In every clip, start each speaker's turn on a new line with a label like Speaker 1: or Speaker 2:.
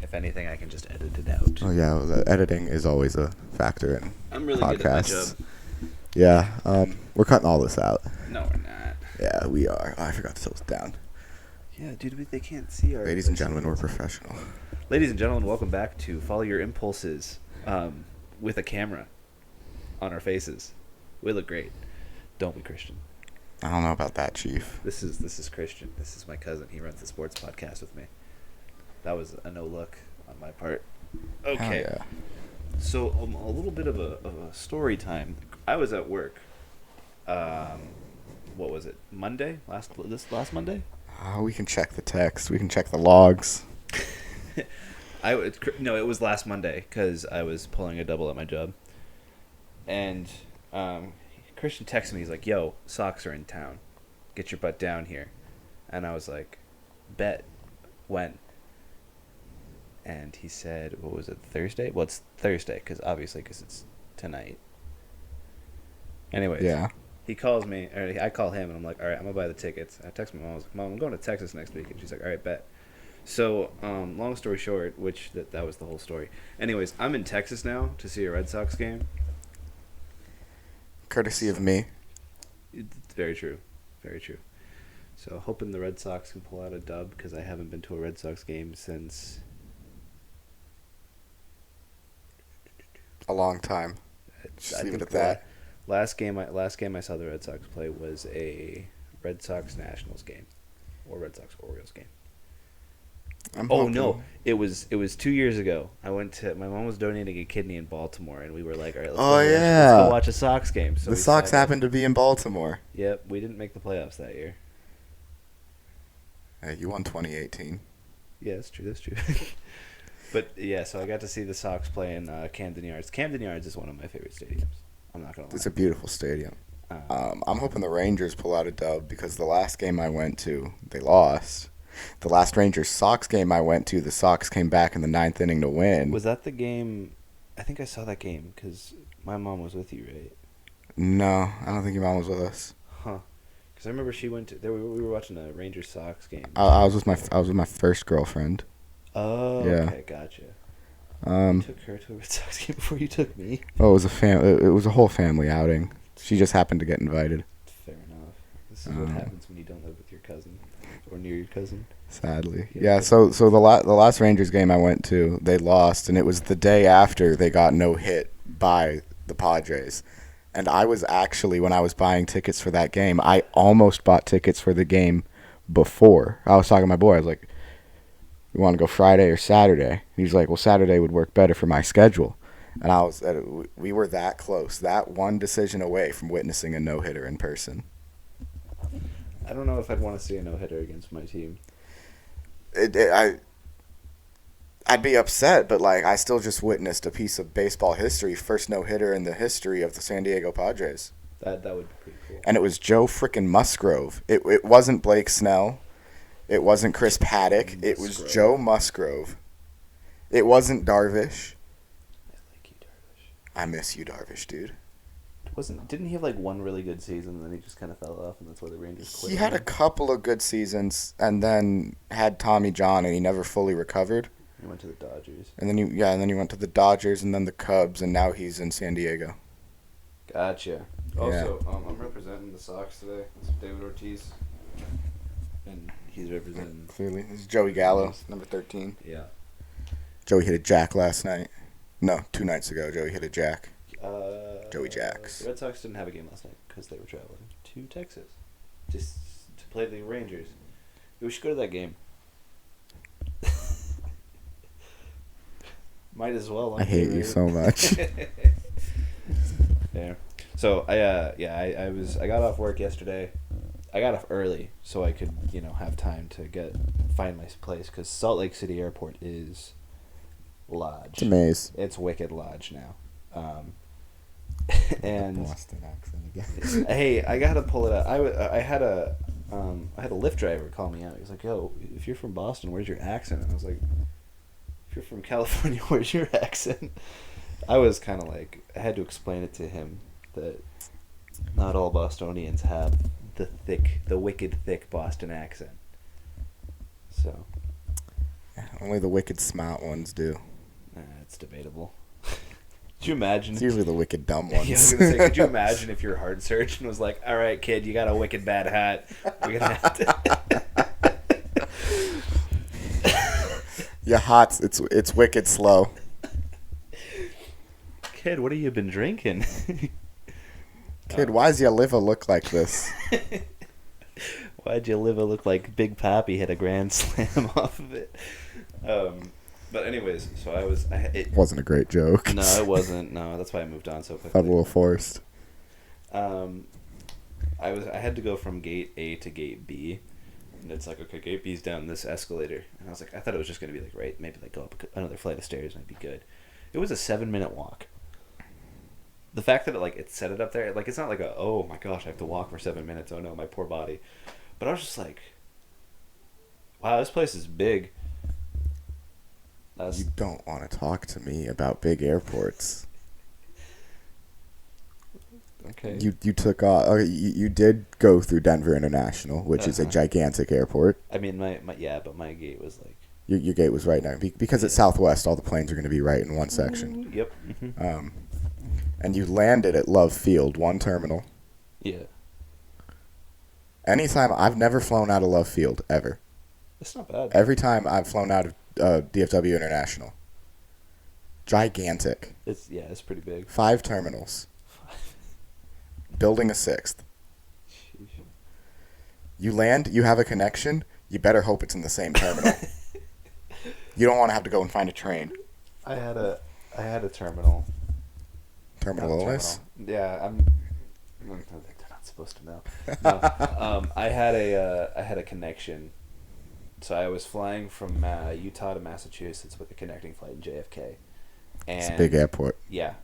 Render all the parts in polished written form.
Speaker 1: If anything, I can just edit it out.
Speaker 2: Oh yeah, the editing is always a factor in
Speaker 1: I'm really
Speaker 2: podcasts.
Speaker 1: good at my job.
Speaker 2: Yeah, we're cutting all this out.
Speaker 1: No, we're not.
Speaker 2: Yeah, we are. Oh, I forgot to tilt it down.
Speaker 1: Yeah, dude, they can't see our...
Speaker 2: Ladies and gentlemen, we're professional.
Speaker 1: Ladies and gentlemen, welcome back to Follow Your Impulses with a camera on our faces. We look great. Don't we, Christian?
Speaker 2: I don't know about that, Chief.
Speaker 1: This is Christian. This is my cousin. He runs the sports podcast with me. That was a no look on my part. Okay.
Speaker 2: Hell yeah.
Speaker 1: So a little bit of a story time. I was at work. What was it? Monday? Last Monday?
Speaker 2: We can check the text. We can check the logs.
Speaker 1: It was last Monday because I was pulling a double at my job, and Christian texted me. He's like, "Yo, Sox are in town. Get your butt down here." And I was like, "Bet. When?" And he said, "What was it? Thursday?" Well, it's Thursday because it's tonight. Anyways,
Speaker 2: Yeah.
Speaker 1: he calls me, or I call him, and I'm like, "All right, I'm gonna buy the tickets." I text my mom. I was like, "Mom, I'm going to Texas next week," and she's like, "All right, bet." So, long story short, which that was the whole story. Anyways, I'm in Texas now to see a Red Sox game.
Speaker 2: Courtesy of me.
Speaker 1: It's very true. Very true. So, hoping the Red Sox can pull out a dub because I haven't been to a Red Sox game since...
Speaker 2: A long time. Just leave it at that.
Speaker 1: Last game I saw the Red Sox play was a Red Sox Nationals game. Or Red Sox Orioles game. No, it was 2 years ago. My mom was donating a kidney in Baltimore, and we were like, all right, let's go watch a Sox game. So
Speaker 2: the Sox happened to be in Baltimore.
Speaker 1: Yep, we didn't make the playoffs that year.
Speaker 2: Hey, you won 2018.
Speaker 1: Yeah, that's true. But yeah, so I got to see the Sox play in Camden Yards. Camden Yards is one of my favorite stadiums. I'm not gonna lie.
Speaker 2: It's a beautiful stadium. I'm hoping the Rangers pull out a dub because the last game I went to, they lost. The last Rangers-Sox game I went to, the Sox came back in the 9th inning to win.
Speaker 1: Was that the game? I think I saw that game because my mom was with you, right?
Speaker 2: No, I don't think your mom was with us.
Speaker 1: Huh. Because I remember she went to. We were watching a Rangers-Sox game.
Speaker 2: I was with my first girlfriend.
Speaker 1: Oh, yeah. Okay, gotcha. You took her to a Red Sox game before you took me.
Speaker 2: Oh, it was a whole family outing. She just happened to get invited.
Speaker 1: Fair enough. This is what happens when you don't live with your cousin or near your cousin.
Speaker 2: Sadly, yeah. So the last Rangers game I went to, they lost, and it was the day after they got no hit by the Padres. And I was actually, when I was buying tickets for that game, I almost bought tickets for the game before. I was talking to my boy. I was like, "We want to go Friday or Saturday?" He's like, "Well, Saturday would work better for my schedule." And we were that close, that one decision away from witnessing a no-hitter in person.
Speaker 1: I don't know if I'd want to see a no-hitter against my team.
Speaker 2: I'd be upset, but I still just witnessed a piece of baseball history, first no-hitter in the history of the San Diego Padres.
Speaker 1: That would be pretty cool.
Speaker 2: And it was Joe frickin' Musgrove. It wasn't Blake Snell. It wasn't Chris Paddock. It was Joe Musgrove. It wasn't Darvish.
Speaker 1: I like you, Darvish.
Speaker 2: I miss you, Darvish, dude.
Speaker 1: Didn't he have one really good season and then he just kind of fell off and that's why the Rangers quit?
Speaker 2: He had a couple of good seasons and then had Tommy John and he never fully recovered.
Speaker 1: He went to the Dodgers.
Speaker 2: And then he went to the Dodgers and then the Cubs and now he's in San Diego.
Speaker 1: Gotcha. Also, I'm representing the Sox today. It's David Ortiz. And he's representing...
Speaker 2: Clearly. This is Joey Gallo, number 13.
Speaker 1: Yeah.
Speaker 2: Joey hit a jack last night. No, 2 nights ago, Joey hit a jack. Joey Jacks.
Speaker 1: The Red Sox didn't have a game last night because they were traveling to Texas just to play the Rangers. We should go to that game. Might as well.
Speaker 2: I hate you so much.
Speaker 1: Yeah. So I got off work yesterday. I got off early so I could have time to find my place because Salt Lake City Airport is large.
Speaker 2: It's a maze.
Speaker 1: It's wicked large now. And
Speaker 2: Boston accent again.
Speaker 1: Hey, I gotta pull it out. I had a Lyft driver call me out. He's like, "Yo, if you're from Boston, where's your accent?" And I was like, "If you're from California, where's your accent?" I was kind of I had to explain it to him that not all Bostonians have the wicked thick Boston accent. So.
Speaker 2: Only the wicked smart ones do.
Speaker 1: It's debatable. Could you imagine?
Speaker 2: It's usually the wicked dumb
Speaker 1: Yeah, I
Speaker 2: ones.
Speaker 1: was gonna say, could you imagine if your heart surgeon was like, "All right, kid, you got a wicked bad hat. We're gonna have to."
Speaker 2: Your heart's it's wicked slow.
Speaker 1: Kid, what have you been drinking?
Speaker 2: Kid, why's your liver look like this?
Speaker 1: Why'd your liver look like Big Papi hit a grand slam off of it? But anyways, so it
Speaker 2: Wasn't a great joke.
Speaker 1: No, it wasn't. No, that's why I moved on so quickly.
Speaker 2: Felt a little forced.
Speaker 1: I had to go from gate A to gate B, and it's like, okay, gate B's down this escalator, and I was like, I thought it was just gonna be like, right, maybe like go up another flight of stairs might be good. It was a 7-minute walk. The fact that it set it up there, like, it's not like oh my gosh, I have to walk for 7 minutes. Oh no, my poor body. But I was just like, wow, this place is big.
Speaker 2: You don't want to talk to me about big airports.
Speaker 1: Okay.
Speaker 2: You took off. You did go through Denver International, which is a gigantic airport.
Speaker 1: I mean, my my gate was like.
Speaker 2: Your gate was right now because it's Southwest. All the planes are going to be right in one section.
Speaker 1: Yep.
Speaker 2: And you landed at Love Field, one terminal.
Speaker 1: Yeah.
Speaker 2: Anytime I've never flown out of Love Field ever.
Speaker 1: It's not bad.
Speaker 2: Every time I've flown out of DFW International. Gigantic.
Speaker 1: It's pretty big.
Speaker 2: 5 terminals. Building a 6th.
Speaker 1: Sheesh.
Speaker 2: You land, you have a connection, you better hope it's in the same terminal. You don't want to have to go and find a train.
Speaker 1: I had a terminal.
Speaker 2: Terminal illness?
Speaker 1: Yeah, they're not supposed to know. No, I had a connection. So I was flying from Utah to Massachusetts with a connecting flight in JFK. And
Speaker 2: It's a big airport.
Speaker 1: Yeah.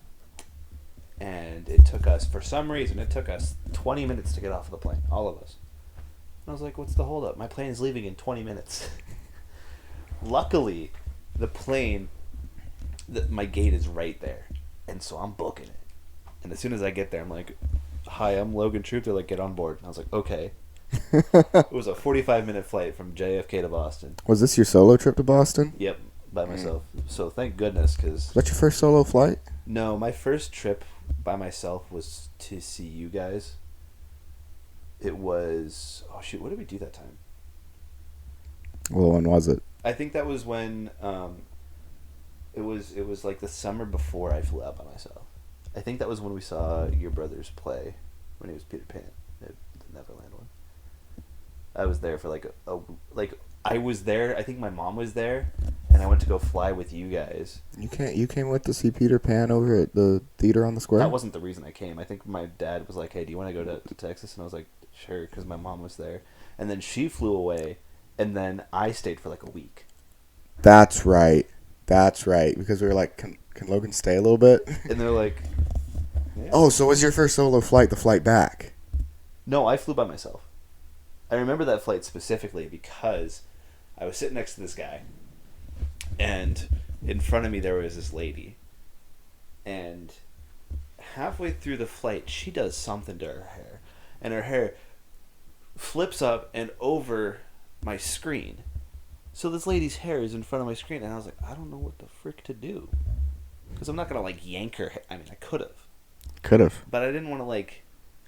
Speaker 1: And it took us, for some reason, 20 minutes to get off of the plane. All of us. And I was like, what's the holdup? My plane is leaving in 20 minutes. Luckily, the plane, my gate is right there. And so I'm booking it. And as soon as I get there, I'm like, hi, I'm Logan Troop. They're like, get on board. And I was like, okay. It was a 45-minute flight from JFK to Boston.
Speaker 2: Was this your solo trip to Boston?
Speaker 1: Yep, by myself. So thank goodness, because...
Speaker 2: Was that your first solo flight?
Speaker 1: No, my first trip by myself was to see you guys. It was... Oh, shoot, what did we do that time?
Speaker 2: Well, when was it?
Speaker 1: I think that was when... It was like the summer before I flew out by myself. I think that was when we saw your brothers play, when he was Peter Pan, the Neverland one. I was there for I was there. I think my mom was there, and I went to go fly with you guys.
Speaker 2: You came with to see Peter Pan over at the theater on the square?
Speaker 1: That wasn't the reason I came. I think my dad was like, "Hey, do you want to go to Texas?" And I was like, "Sure," because my mom was there. And then she flew away, and then I stayed for like a week.
Speaker 2: That's right. Because we were like, can Logan stay a little bit?
Speaker 1: And they're like, yeah.
Speaker 2: Oh, so was your first solo flight the flight back?
Speaker 1: No, I flew by myself. I remember that flight specifically because I was sitting next to this guy, and in front of me there was this lady, and halfway through the flight she does something to her hair, and her hair flips up and over my screen. So this lady's hair is in front of my screen, and I was like, I don't know what the frick to do, because I'm not gonna like yank her hair. I mean, I could have, but I didn't want to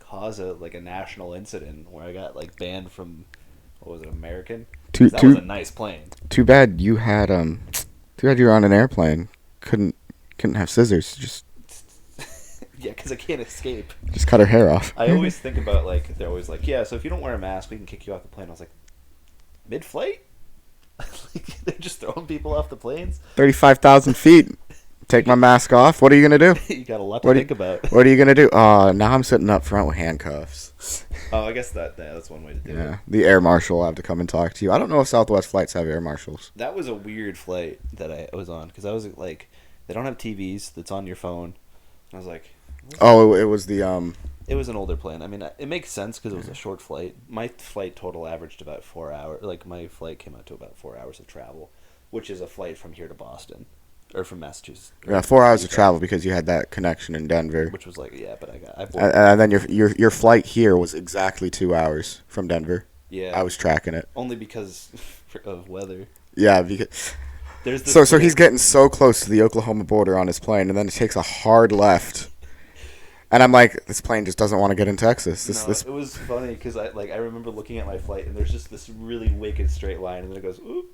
Speaker 1: cause a national incident where I got banned from, what was it, American? That was a nice plane.
Speaker 2: Too bad you had Too bad you were on an airplane. Couldn't have scissors. Just
Speaker 1: yeah, because I can't escape.
Speaker 2: Just cut her hair off.
Speaker 1: I always think about they're always like, yeah, so if you don't wear a mask, we can kick you off the plane. I was like, mid-flight? They're just throwing people off the planes.
Speaker 2: 35,000 feet. Take my mask off. What are you gonna do?
Speaker 1: You got a lot to think about.
Speaker 2: What are you gonna do? Now I'm sitting up front with handcuffs.
Speaker 1: Oh, I guess that's one way to do it.
Speaker 2: Yeah, the air marshal will have to come and talk to you. I don't know if Southwest flights have air marshals.
Speaker 1: That was a weird flight that I was on because I was like, they don't have TVs. That's on your phone. And I was like,
Speaker 2: oh, it was the
Speaker 1: It was an older plane. I mean, it makes sense because it was a short flight. My flight total averaged about 4 hours. My flight came out to about 4 hours of travel, which is a flight from here to Boston. Or from Massachusetts.
Speaker 2: Yeah, 4 hours of travel because you had that connection in Denver.
Speaker 1: Which was but
Speaker 2: and then your flight here was exactly 2 hours from Denver.
Speaker 1: Yeah.
Speaker 2: I was tracking it.
Speaker 1: Only because of weather.
Speaker 2: Yeah, because
Speaker 1: There's this
Speaker 2: So he's
Speaker 1: kid-
Speaker 2: getting so close to the Oklahoma border on his plane, and then he takes a hard left. And I'm like, this plane just doesn't want to get in Texas. This
Speaker 1: it was funny because I remember looking at my flight and there's just this really wicked straight line and then it goes oop,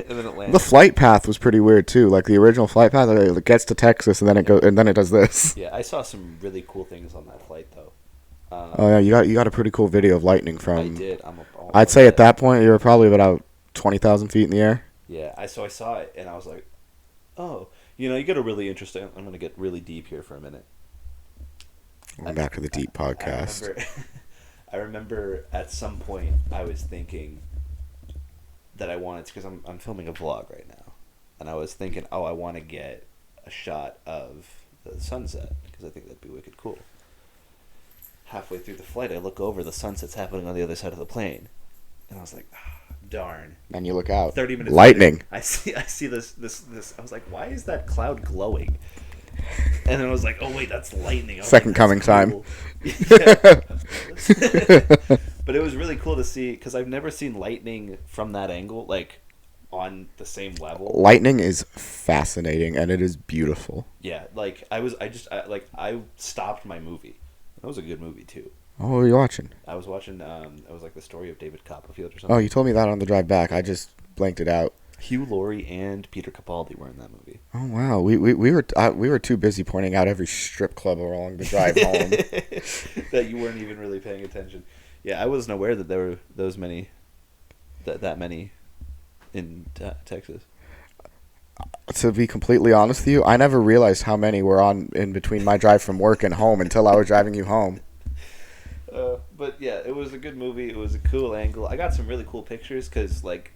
Speaker 1: and then it lands.
Speaker 2: The flight path was pretty weird too. Like the original flight path, it gets to Texas and then it goes and then it does this.
Speaker 1: Yeah, I saw some really cool things on that flight though.
Speaker 2: Oh yeah, you got a pretty cool video of lightning from.
Speaker 1: I did.
Speaker 2: I'd say at that point you were probably about 20,000 feet in the air.
Speaker 1: Yeah, I saw it and I was like, oh, you get a really interesting. I'm gonna get really deep here for a minute.
Speaker 2: Going back to the deep podcast.
Speaker 1: I remember at some point I was thinking that I wanted to, because I'm filming a vlog right now, and I was thinking, oh, I want to get a shot of the sunset because I think that'd be wicked cool. Halfway through the flight, I look over, the sunset's happening on the other side of the plane, and I was like, oh, darn.
Speaker 2: And you look out.
Speaker 1: 30 minutes
Speaker 2: lightning.
Speaker 1: Later, I see this. I was like, why is that cloud glowing? And then I was like, oh wait, that's lightning.
Speaker 2: Second coming
Speaker 1: cool.
Speaker 2: time.
Speaker 1: Yeah. But it was really cool to see because I've never seen lightning from that angle, like on the same level.
Speaker 2: Lightning is fascinating and it is beautiful.
Speaker 1: Yeah, like I stopped my movie. That was a good movie too.
Speaker 2: Oh, what were you watching?
Speaker 1: I was watching. It was like the story of David Copperfield or something.
Speaker 2: Oh, you told me that on the drive back. I just blanked it out.
Speaker 1: Hugh Laurie and Peter Capaldi were in that movie.
Speaker 2: Oh wow, we were too busy pointing out every strip club along the drive home
Speaker 1: that you weren't even really paying attention. Yeah, I wasn't aware that there were that many in Texas.
Speaker 2: To be completely honest with you, I never realized how many were on in between my drive from work and home until I was driving you home.
Speaker 1: But yeah, it was a good movie. It was a cool angle. I got some really cool pictures because like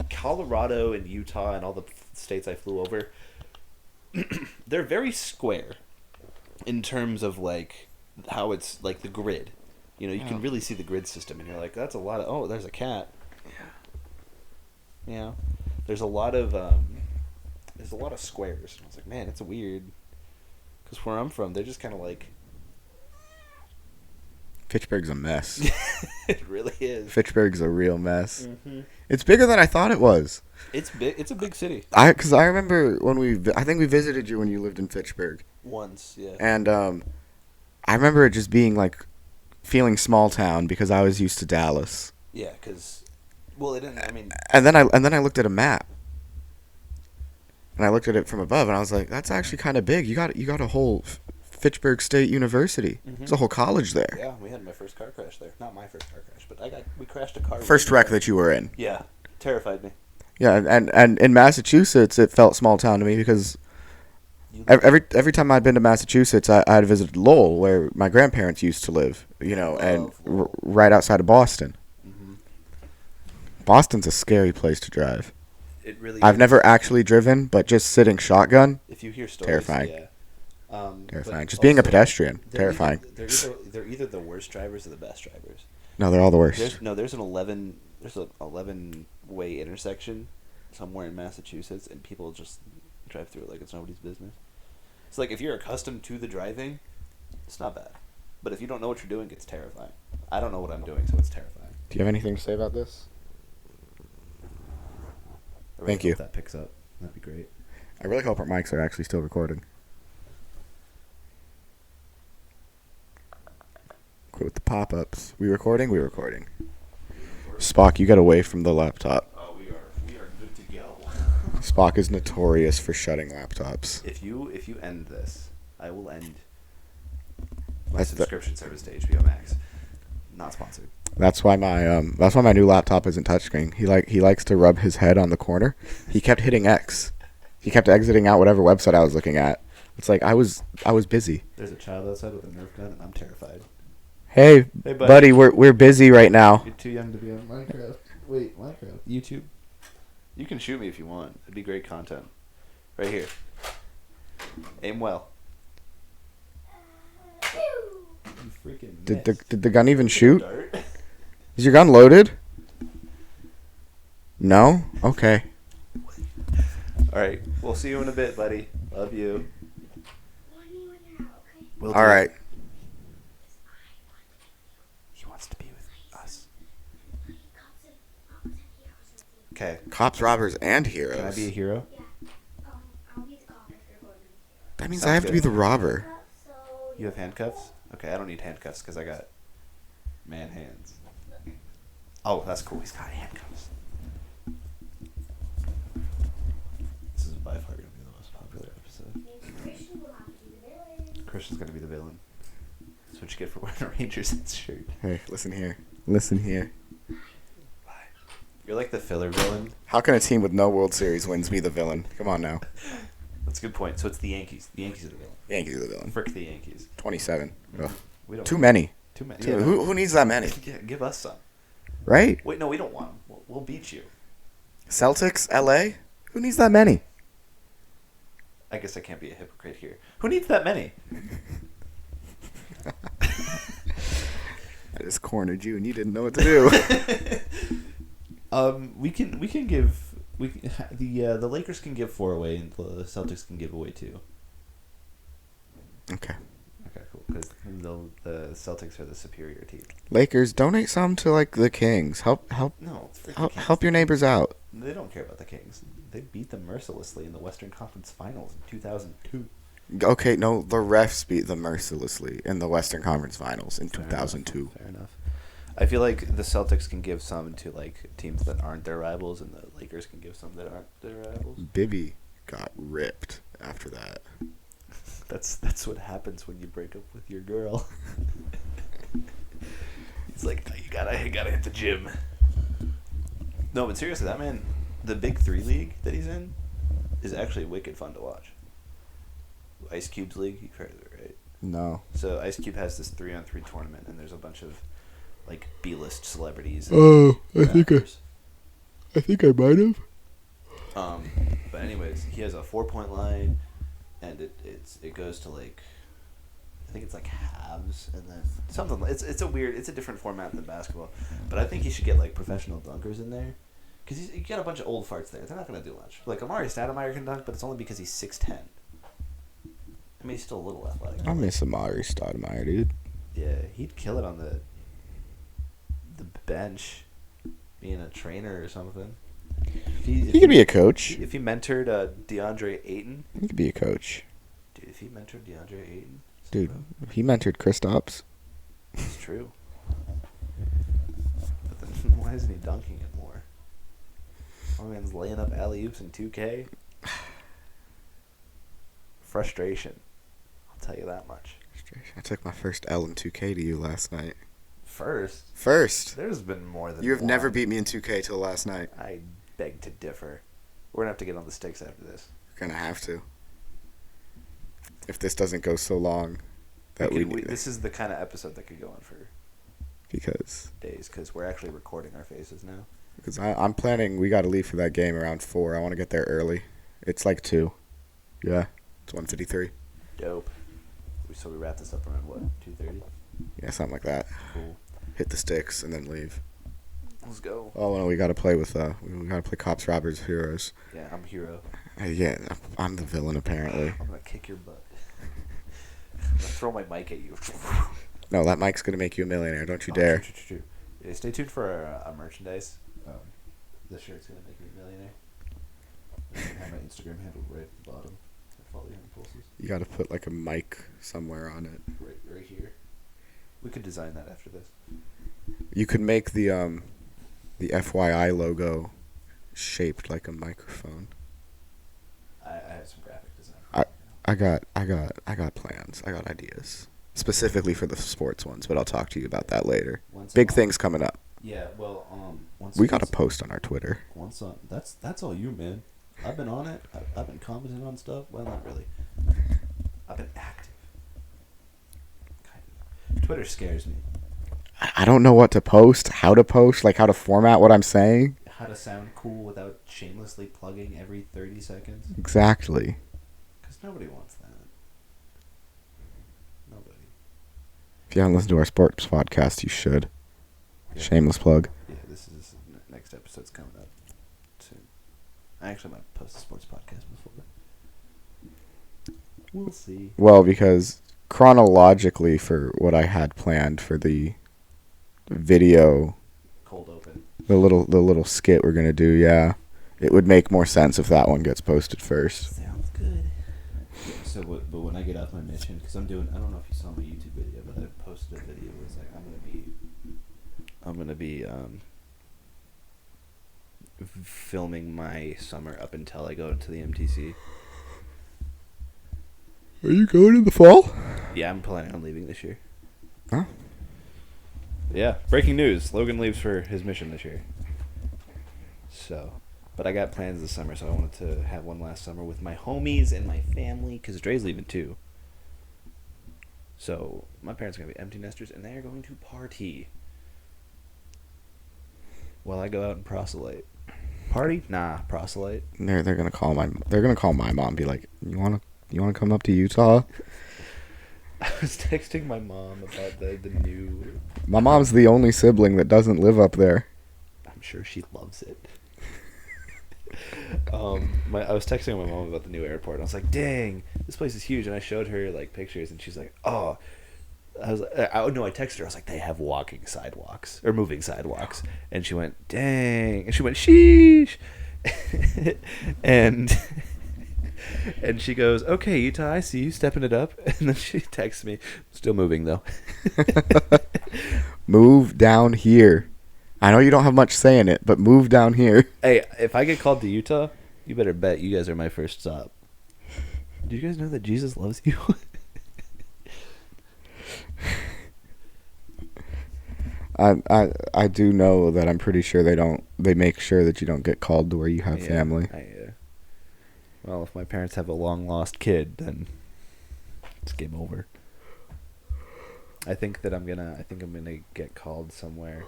Speaker 1: Colorado and Utah and all the states I flew over, they're very square in terms of like how it's like the grid. You can really see the grid system, and you're like, that's a lot of. Oh, there's a cat. Yeah, there's a lot of squares. And I was like, man, it's weird. Because where I'm from, they're just kind of like.
Speaker 2: Fitchburg's a mess.
Speaker 1: It really is.
Speaker 2: Fitchburg's a real mess.
Speaker 1: Mm-hmm.
Speaker 2: It's bigger than I thought it was.
Speaker 1: It's big. It's a big city.
Speaker 2: Because I remember I think we visited you when you lived in Fitchburg.
Speaker 1: Once, yeah.
Speaker 2: And I remember it just being like feeling small town because I was used to Dallas.
Speaker 1: Yeah, because it didn't. I mean.
Speaker 2: And then I looked at a map. And I looked at it from above, and I was like, "That's actually kind of big. You got a whole Fitchburg State University.
Speaker 1: Mm-hmm.
Speaker 2: There's a whole college there."
Speaker 1: Yeah, we had my first car crash there. Not my first car crash, but we crashed a car.
Speaker 2: First wreck that you were in.
Speaker 1: Yeah, terrified me.
Speaker 2: Yeah, and in Massachusetts, it felt small town to me because every time I'd been to Massachusetts, I had visited Lowell, where my grandparents used to live. And right outside of Boston.
Speaker 1: Mm-hmm.
Speaker 2: Boston's a scary place to drive.
Speaker 1: It really.
Speaker 2: I've
Speaker 1: is.
Speaker 2: never actually driven, but just sitting shotgun.
Speaker 1: If you hear stories,
Speaker 2: terrifying.
Speaker 1: Yeah.
Speaker 2: Terrifying. Just being a pedestrian, terrifying.
Speaker 1: They're either the worst drivers or the best drivers.
Speaker 2: No, they're all the worst.
Speaker 1: There's an 11 way intersection somewhere in Massachusetts, and people just drive through it like it's nobody's business. It's like if you're accustomed to the driving, it's not bad. But if you don't know what you're doing, it's terrifying. I don't know what I'm doing, so it's terrifying.
Speaker 2: Do you have anything to say about this?
Speaker 1: I really
Speaker 2: Thank you.
Speaker 1: hope that picks up. That'd be great.
Speaker 2: I really hope our mics are actually still recording. Quit with the pop-ups. We recording? We recording. Spock, you got away from the laptop.
Speaker 1: Oh, we are good to go.
Speaker 2: Spock is notorious for shutting laptops.
Speaker 1: If you end this, I will end my
Speaker 2: That's
Speaker 1: subscription service to HBO Max. Not sponsored.
Speaker 2: That's why my new laptop isn't touchscreen. He likes to rub his head on the corner. He kept hitting X. He kept exiting out whatever website I was looking at. It's like I was busy.
Speaker 1: There's a child outside with a Nerf gun, and I'm terrified.
Speaker 2: Hey
Speaker 1: buddy.
Speaker 2: buddy, we're busy right now.
Speaker 1: You're too young to be on Minecraft. Wait, Minecraft. YouTube. You can shoot me if you want. It'd be great content. Right here. Aim well. You freaking
Speaker 2: Did
Speaker 1: missed.
Speaker 2: the gun even shoot?
Speaker 1: Dart?
Speaker 2: Is your gun loaded? No? Okay.
Speaker 1: Alright, we'll see you in a bit, buddy. Love you. Will do.
Speaker 2: All right.
Speaker 1: He wants to be with us. Okay.
Speaker 2: Cops, robbers, and
Speaker 1: Can I
Speaker 2: heroes.
Speaker 1: be a hero?
Speaker 3: I'll be the cop if you're going to be here.
Speaker 2: That means
Speaker 1: Sounds
Speaker 2: I have to
Speaker 1: good.
Speaker 2: be the robber.
Speaker 3: So
Speaker 1: You have handcuffs? Okay, I don't need handcuffs because I got man hands. Oh, that's cool. He's got handcuffs. This is by far going to be the most popular episode.
Speaker 3: Christian will have to be the villain.
Speaker 1: Christian's going to be the villain. That's what you get for wearing a Rangers shirt.
Speaker 2: Hey, listen here. Listen here.
Speaker 1: You're like the filler villain.
Speaker 2: How can a team with no World Series wins be the villain? Come on now.
Speaker 1: That's a good point. So it's the Yankees. The Yankees are the villain.
Speaker 2: Yankees are the villain.
Speaker 1: Frick the Yankees.
Speaker 2: 27. Ugh.
Speaker 1: We don't
Speaker 2: Too many.
Speaker 1: Too many.
Speaker 2: Too-
Speaker 1: Yeah,
Speaker 2: who needs that many?
Speaker 1: Yeah, give us some.
Speaker 2: Right?
Speaker 1: Wait, no, we don't want them. We'll beat you.
Speaker 2: Celtics, LA? Who needs that many?
Speaker 1: I guess I can't be a hypocrite here. Who needs that many?
Speaker 2: I just cornered you and you didn't know what to do.
Speaker 1: We can give the Lakers can give 4 away and the Celtics can give away 2.
Speaker 2: Okay.
Speaker 1: Okay, cool. Because the Celtics are the superior team.
Speaker 2: Lakers, donate some to like the Kings. Help
Speaker 1: No, it's freaking
Speaker 2: help,
Speaker 1: Kings.
Speaker 2: help your neighbors out.
Speaker 1: They don't care about the Kings. They beat them mercilessly in the Western Conference Finals in 2002.
Speaker 2: Okay, no, the refs beat them mercilessly in the Western Conference Finals in 2002.
Speaker 1: Fair enough. I feel like the Celtics can give some to like teams that aren't their rivals, and the Lakers can give some that aren't their rivals.
Speaker 2: Bibby got ripped after that.
Speaker 1: That's what happens when you break up with your girl. It's like you gotta hit the gym. No, but seriously, that man, the Big 3 league that he's in, is actually wicked fun to watch. Ice Cube's league, you've heard of it, right?
Speaker 2: No.
Speaker 1: So Ice Cube has this 3-on-3 tournament, and there's a bunch of like B-list celebrities.
Speaker 2: Oh, I
Speaker 1: rappers.
Speaker 2: think I might have.
Speaker 1: But anyways, he has a 4-point line, and it goes to like, I think it's like halves, and then something. It's a different format than basketball, but I think he should get like professional dunkers in there, because you got a bunch of old farts there. They're not gonna do much. Like Amari Stoudemire can dunk, but it's only because he's 6'10". I mean, he's still a little athletic.
Speaker 2: I miss Amari Stoudemire, dude.
Speaker 1: Yeah, he'd kill it on the bench, being a trainer or something.
Speaker 2: He could be a coach.
Speaker 1: If he mentored DeAndre Ayton,
Speaker 2: He could be a coach.
Speaker 1: dude. If he mentored DeAndre Ayton,
Speaker 2: Dude, he mentored Kristaps.
Speaker 1: it's true. But then why isn't he dunking it more? My man's laying up alley oops in 2K. Frustration. I'll tell you that much.
Speaker 2: I took my first L in 2K to you last night.
Speaker 1: First, there's been more than
Speaker 2: You have never
Speaker 1: one.
Speaker 2: beat me in 2K till last night.
Speaker 1: I beg to differ. We're gonna have to get on the sticks after this.
Speaker 2: You're gonna have to. If this doesn't go so long, that
Speaker 1: This is the kind of episode that could go on for
Speaker 2: because
Speaker 1: days, because we're actually recording our faces now.
Speaker 2: I'm planning. We got to leave for that game around 4. I want to get there early. It's like 2. Yeah, it's 1:53.
Speaker 1: Dope. So we wrap this up around what, 2:30?
Speaker 2: Yeah, something like that.
Speaker 1: Cool.
Speaker 2: Hit the sticks and then leave.
Speaker 1: Let's go.
Speaker 2: Oh no, we got to play with we got to play cops, robbers, heroes.
Speaker 1: Yeah, I'm a hero.
Speaker 2: Yeah, I'm the villain apparently.
Speaker 1: I'm gonna kick your butt. I'm gonna throw my mic at you.
Speaker 2: No, that mic's gonna make you a millionaire. Don't you
Speaker 1: Oh,
Speaker 2: dare.
Speaker 1: true. Yeah, stay tuned for our merchandise. This shirt's gonna make me a millionaire. I have my Instagram handle right at the bottom. Follow your impulses.
Speaker 2: You got to put like a mic somewhere on it.
Speaker 1: Right here. We could design that after this.
Speaker 2: You could make the FYI logo shaped like a microphone.
Speaker 1: I have some graphic design.
Speaker 2: I got plans. I got ideas. Specifically for the sports ones, but I'll talk to you about that later. Big things coming up.
Speaker 1: Yeah, well,
Speaker 2: We got to post on our Twitter.
Speaker 1: Once that's all you, man. I've been on it. I've been commenting on stuff. Well, not really. I've been active. Kind of. Twitter scares me.
Speaker 2: I don't know what to post, how to post, like how to format what I'm saying.
Speaker 1: How to sound cool without shamelessly plugging every 30 seconds.
Speaker 2: Exactly.
Speaker 1: Because nobody wants that. Nobody.
Speaker 2: If you haven't listened to our sports podcast, you should.
Speaker 1: Yeah.
Speaker 2: Shameless plug.
Speaker 1: Yeah, this is next episode's coming up soon. I actually might post a sports podcast before. We'll see.
Speaker 2: Well, because chronologically for what I had planned for the video,
Speaker 1: Cold open.
Speaker 2: The little skit we're gonna do, yeah. It would make more sense if that one gets posted first.
Speaker 1: Sounds good. So, but when I get off my mission, because I don't know if you saw my YouTube video, but I posted a video. It was like I'm gonna be filming my summer up until I go into the MTC.
Speaker 2: Are you going in the fall?
Speaker 1: Yeah, I'm planning on leaving this year.
Speaker 2: Huh?
Speaker 1: Yeah, breaking news. Logan leaves for his mission this year. So, but I got plans this summer, so I wanted to have one last summer with my homies and my family, because Dre's leaving too. So, my parents are going to be empty nesters, and they are going to party while I go out and proselyte. Party? Nah, proselyte.
Speaker 2: They're gonna call my mom and be like, you wanna come up to Utah?
Speaker 1: I was texting my mom about the new...
Speaker 2: My mom's the only sibling that doesn't live up there.
Speaker 1: I'm sure she loves it. I was texting my mom about the new airport, and I was like, dang, this place is huge. And I showed her like pictures, and she's like, oh. I texted her. I was like, they have walking sidewalks or moving sidewalks, and she went, dang, and she went, sheesh, and she goes, okay, Utah, I see you stepping it up, and then she texts me, still moving though.
Speaker 2: Move down here. I know you don't have much say in it, but move down here.
Speaker 1: Hey, if I get called to Utah, you better bet you guys are my first stop. Do you guys know that Jesus loves you?
Speaker 2: I do know that I'm pretty sure they make sure that you don't get called to where you have family.
Speaker 1: Well, if my parents have a long lost kid, then it's game over. I think I'm gonna get called somewhere.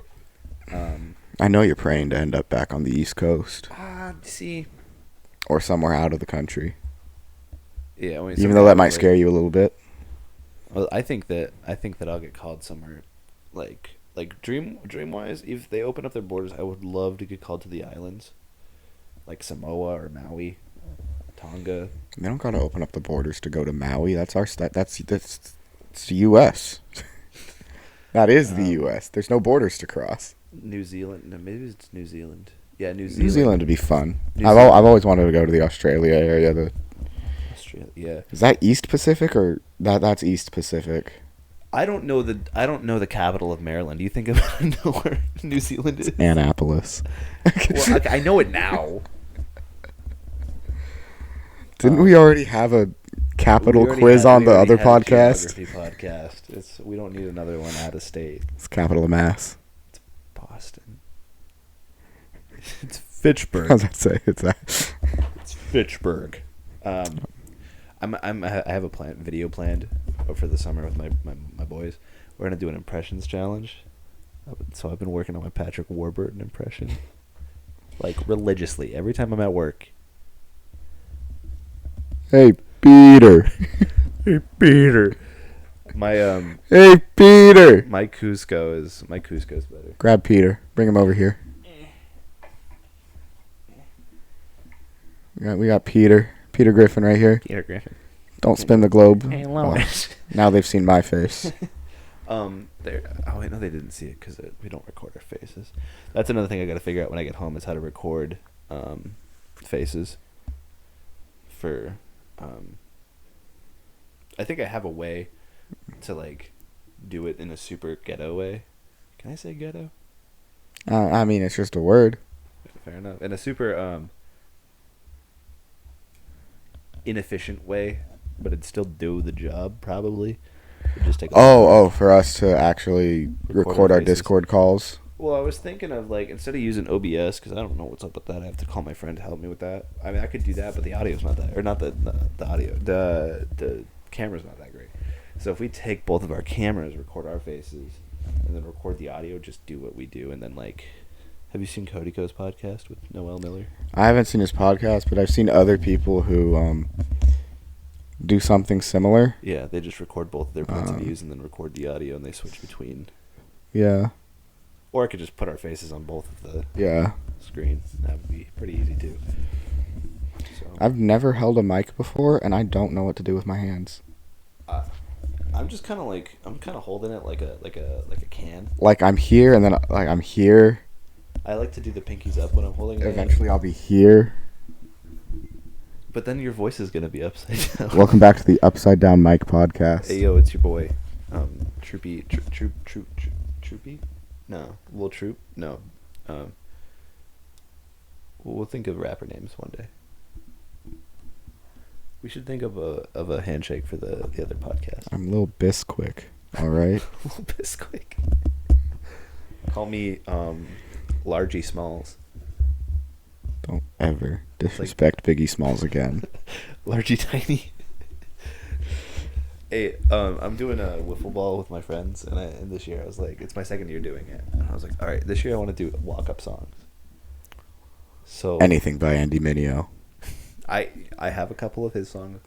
Speaker 2: I know you're praying to end up back on the East Coast.
Speaker 1: See.
Speaker 2: Or somewhere out of the country.
Speaker 1: Yeah,
Speaker 2: even though that might scare you a little bit.
Speaker 1: Well, I think that I'll get called somewhere like dream wise. If they open up their borders, I would love to get called to the islands, like Samoa or Maui, Tonga.
Speaker 2: They don't gotta open up the borders to go to Maui. That's our that's it's the U.S. That is the U.S. There's no borders to cross.
Speaker 1: New Zealand. No, maybe it's New Zealand. Yeah, New Zealand.
Speaker 2: New Zealand would be fun. I've always wanted to go to the Australia area.
Speaker 1: Australia, yeah.
Speaker 2: Is that East Pacific or that's East Pacific?
Speaker 1: I don't know the capital of Maryland. Do you think I know where New Zealand is?
Speaker 2: Annapolis.
Speaker 1: Well, I know it now.
Speaker 2: Didn't we already have a capital quiz on the other podcast?
Speaker 1: Podcast. We don't need another one out of state.
Speaker 2: It's capital of Mass.
Speaker 1: It's Boston. It's Fitchburg.
Speaker 2: I was about to say
Speaker 1: It's Fitchburg. I have a video planned for the summer with my boys. We're gonna do an impressions challenge. So I've been working on my Patrick Warburton impression, like religiously every time I'm at work.
Speaker 2: Hey Peter.
Speaker 1: Hey Peter. My
Speaker 2: Hey Peter.
Speaker 1: My Cusco is better.
Speaker 2: Grab Peter. Bring him over here. We got Peter Griffin right here.
Speaker 1: Peter Griffin.
Speaker 2: Don't spin the globe.
Speaker 1: Hey, Lord.
Speaker 2: Now they've seen my face.
Speaker 1: Wait, no, they didn't see it because we don't record our faces. That's another thing I got to figure out when I get home is how to record faces. I think I have a way to like do it in a super ghetto way. Can I say ghetto?
Speaker 2: I mean, it's just a word.
Speaker 1: Fair enough. In a super inefficient way, but it'd still do the job probably. It'd just take
Speaker 2: for us to actually record our Discord calls.
Speaker 1: Well, I was thinking of like instead of using OBS because I don't know what's up with that. I have to call my friend to help me with that. I mean, I could do that, but the audio's not that, or not the audio. The camera's not that great. So if we take both of our cameras, record our faces, and then record the audio, just do what we do, and then like, have you seen Cody Co's podcast with Noel Miller?
Speaker 2: I haven't seen his podcast, but I've seen other people who do something similar.
Speaker 1: Yeah, they just record both of their points of views and then record the audio, and they switch between.
Speaker 2: Yeah.
Speaker 1: Or I could just put our faces on both of the screen. That would be pretty easy too. So.
Speaker 2: I've never held a mic before, and I don't know what to do with my hands.
Speaker 1: I'm just kind of holding it like a can.
Speaker 2: Like I'm here, and then like I'm here.
Speaker 1: I like to do the pinkies up when I'm holding it.
Speaker 2: Eventually, I'll be here.
Speaker 1: But then your voice is gonna be upside down.
Speaker 2: Welcome back to the Upside Down Mic podcast.
Speaker 1: Hey yo, it's your boy, Troopy. No, Lil Troop. No, we'll think of rapper names one day. We should think of a handshake for the other podcast.
Speaker 2: I'm Lil Bisquick. All right.
Speaker 1: Lil Bisquick. Call me Largy Smalls.
Speaker 2: Don't ever disrespect Biggie Smalls again.
Speaker 1: Largy Tiny. Hey, I'm doing a wiffle ball with my friends, and this year I was like, it's my second year doing it, and I was like, all right, this year I want to do walk-up songs. So
Speaker 2: Anything by Andy Mineo.
Speaker 1: I have a couple of his songs,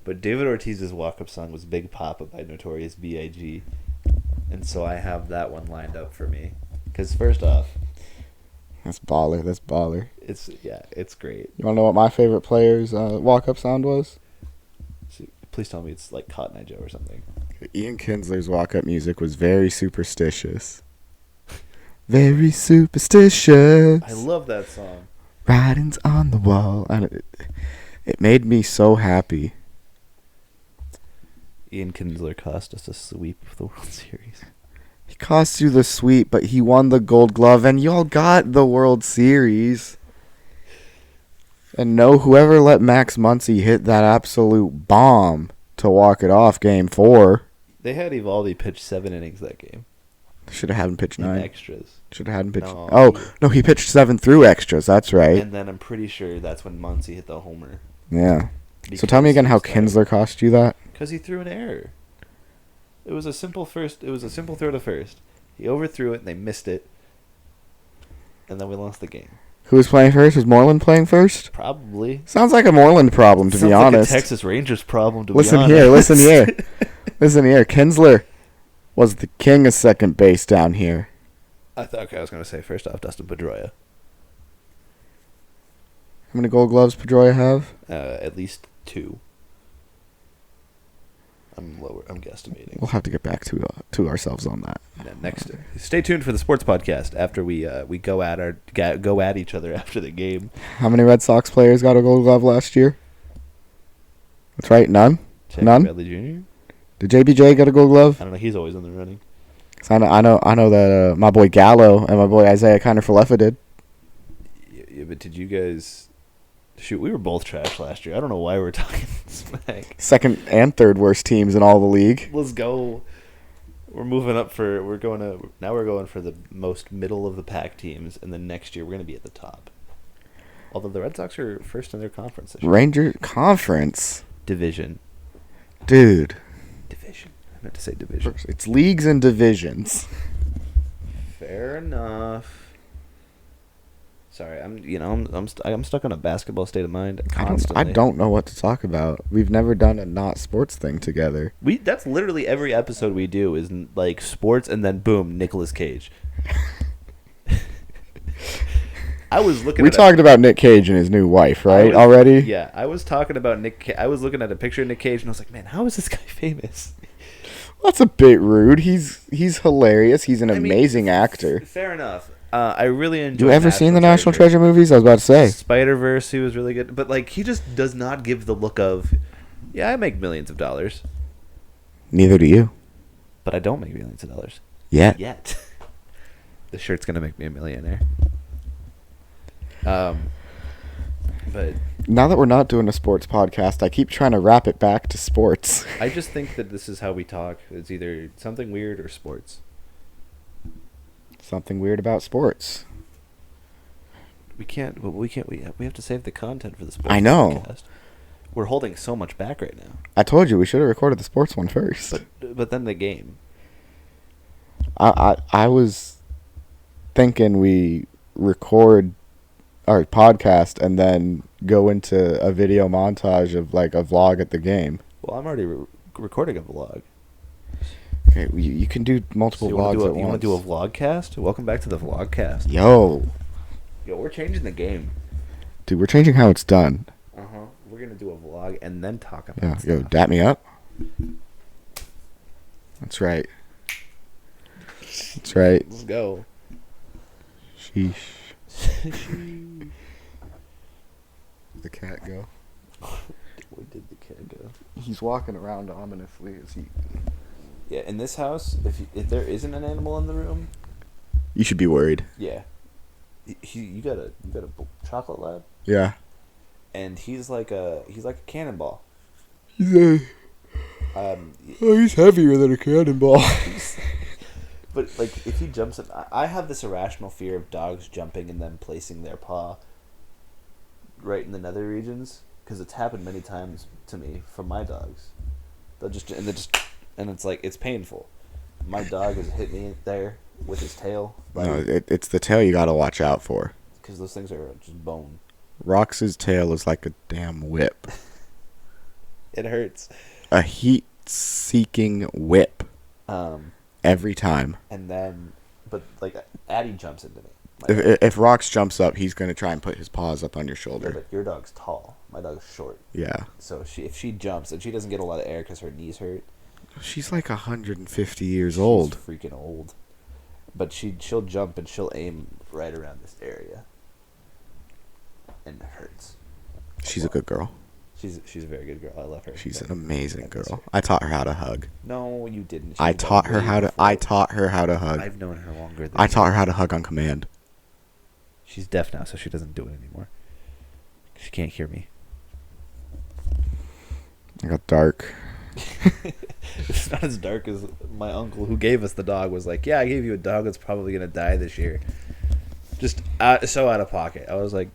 Speaker 1: but David Ortiz's walk-up song was Big Papa by Notorious B.I.G., and so I have that one lined up for me. Because first off,
Speaker 2: That's baller.
Speaker 1: it's great.
Speaker 2: You want to know what my favorite player's walk-up sound was?
Speaker 1: So, please tell me it's like Cotton Eye Joe or something.
Speaker 2: Ian Kinsler's walk-up music was very superstitious. Very superstitious.
Speaker 1: I love that song.
Speaker 2: Writings on the wall. And it made me so happy.
Speaker 1: Ian Kinsler cost us a sweep of the World Series.
Speaker 2: He cost you the sweep, but he won the Gold Glove, and y'all got the World Series. And no, whoever let Max Muncy hit that absolute bomb to walk it off Game 4.
Speaker 1: They had Evaldi pitch 7 innings that game.
Speaker 2: Should have had him pitch 9.
Speaker 1: Extras.
Speaker 2: Should have had him pitch.
Speaker 1: No,
Speaker 2: No, he pitched 7 through extras. That's right.
Speaker 1: And then I'm pretty sure that's when Muncy hit the homer.
Speaker 2: Yeah. So tell me again how Kinsler cost you that.
Speaker 1: Because he threw an error. It was a simple throw to first. He overthrew it and they missed it. And then we lost the game.
Speaker 2: Who was playing first? Was Moreland playing first?
Speaker 1: Probably.
Speaker 2: Sounds like a Moreland problem, to be honest.
Speaker 1: Like a Texas Rangers problem, to
Speaker 2: Listen
Speaker 1: be honest.
Speaker 2: Listen here. Kinsler was the king of second base down here.
Speaker 1: I was going to say, first off, Dustin Pedroia.
Speaker 2: How many Gold Gloves Pedroia have?
Speaker 1: At least 2. I'm guesstimating.
Speaker 2: We'll have to get back to ourselves on that.
Speaker 1: Next, stay tuned for the sports podcast after we go at each other after the game.
Speaker 2: How many Red Sox players got a Gold Glove last year? That's right, none.
Speaker 1: Jackie
Speaker 2: None.
Speaker 1: Bradley Jr.
Speaker 2: Did JBJ get a Gold Glove?
Speaker 1: I don't know. He's always in the running.
Speaker 2: I know that my boy Gallo and my boy Isaiah Kiner-Falefa did.
Speaker 1: Yeah, but did you guys? Shoot, we were both trash last year. I don't know why we're talking smack.
Speaker 2: Second and third worst teams in all the league.
Speaker 1: Let's go. We're moving up we're going for the most middle of the pack teams, and then next year we're going to be at the top. Although the Red Sox are first in their conference this year.
Speaker 2: Ranger Conference.
Speaker 1: Division.
Speaker 2: Dude.
Speaker 1: Division. I meant to say division.
Speaker 2: It's leagues and divisions.
Speaker 1: Fair enough. Sorry, I'm stuck on a basketball state of mind constantly.
Speaker 2: I don't know what to talk about. We've never done a not sports thing together.
Speaker 1: That's literally every episode we do is like sports, and then boom, Nicolas Cage. I was looking.
Speaker 2: We talked about Nick Cage and his new wife, right? Already?
Speaker 1: Yeah, I was talking about Nick. I was looking at a picture of Nick Cage, and I was like, man, how is this guy famous?
Speaker 2: That's a bit rude. He's hilarious. He's an amazing actor.
Speaker 1: Fair enough. I really enjoy.
Speaker 2: You ever seen the National Treasure movies? I was about to say
Speaker 1: Spider-Verse. He was really good, but like he just does not give the look of, yeah, I make millions of dollars.
Speaker 2: Neither do you.
Speaker 1: But I don't make millions of dollars.
Speaker 2: Yet.
Speaker 1: The shirt's gonna make me a millionaire. But
Speaker 2: now that we're not doing a sports podcast, I keep trying to wrap it back to sports.
Speaker 1: I just think that this is how we talk. It's either something weird or sports.
Speaker 2: Something weird about sports.
Speaker 1: We have to save the content for the sports.
Speaker 2: I know.
Speaker 1: Podcast. We're holding so much back right now.
Speaker 2: I told you we should have recorded the sports one first.
Speaker 1: But then the game.
Speaker 2: I was thinking we record our podcast and then go into a video montage of like a vlog at the game.
Speaker 1: Well, I'm already recording a vlog.
Speaker 2: Okay, you can do multiple vlogs at once.
Speaker 1: You want to do a vlogcast? Welcome back to the vlogcast.
Speaker 2: Yo,
Speaker 1: we're changing the game.
Speaker 2: Dude, we're changing how it's done.
Speaker 1: We're gonna do a vlog and then talk about stuff.
Speaker 2: Yo, dap me up. That's right.
Speaker 1: Let's go.
Speaker 2: Sheesh. The cat go?
Speaker 1: Where did the cat go?
Speaker 2: He's walking around ominously as he...
Speaker 1: Yeah, in this house, if there isn't an animal in the room,
Speaker 2: You should be worried.
Speaker 1: yeah, you got a chocolate lab,
Speaker 2: Yeah.
Speaker 1: and he's like a cannonball.
Speaker 2: He's heavier than a cannonball.
Speaker 1: But like if he jumps, I have this irrational fear of dogs jumping and then placing their paw right in the nether regions because it's happened many times to me from my dogs. And it's like it's painful. My dog has hit me there with his tail.
Speaker 2: No, it's the tail you gotta watch out for.
Speaker 1: Because those things are just bone.
Speaker 2: Rox's tail is like a damn whip.
Speaker 1: It hurts.
Speaker 2: A heat-seeking whip. Every time.
Speaker 1: And then, but like Addie jumps into me.
Speaker 2: If Rox jumps up, he's gonna try and put his paws up on your
Speaker 1: Yeah,
Speaker 2: shoulder.
Speaker 1: but your dog's tall. My dog's short.
Speaker 2: Yeah.
Speaker 1: So if she jumps and she doesn't get a lot of air because her knees hurt.
Speaker 2: She's like 150 years old.
Speaker 1: She's freaking old. But she'll jump and she'll aim right around this area. And it hurts.
Speaker 2: She's a good girl.
Speaker 1: She's a very good girl. I love her.
Speaker 2: She's
Speaker 1: But
Speaker 2: an amazing
Speaker 1: I miss
Speaker 2: girl.
Speaker 1: her.
Speaker 2: I taught her how to hug.
Speaker 1: No, you didn't. She
Speaker 2: I
Speaker 1: did that
Speaker 2: taught her
Speaker 1: way
Speaker 2: how to.
Speaker 1: before.
Speaker 2: I taught her how to hug.
Speaker 1: I've known her longer than
Speaker 2: I
Speaker 1: you.
Speaker 2: taught her how to hug on command.
Speaker 1: She's deaf now, so she doesn't do it anymore. She can't hear me.
Speaker 2: It got dark.
Speaker 1: It's not as dark as my uncle who gave us the dog was like, yeah, I gave you a dog that's probably going to die this year. Just so out of pocket. I was like,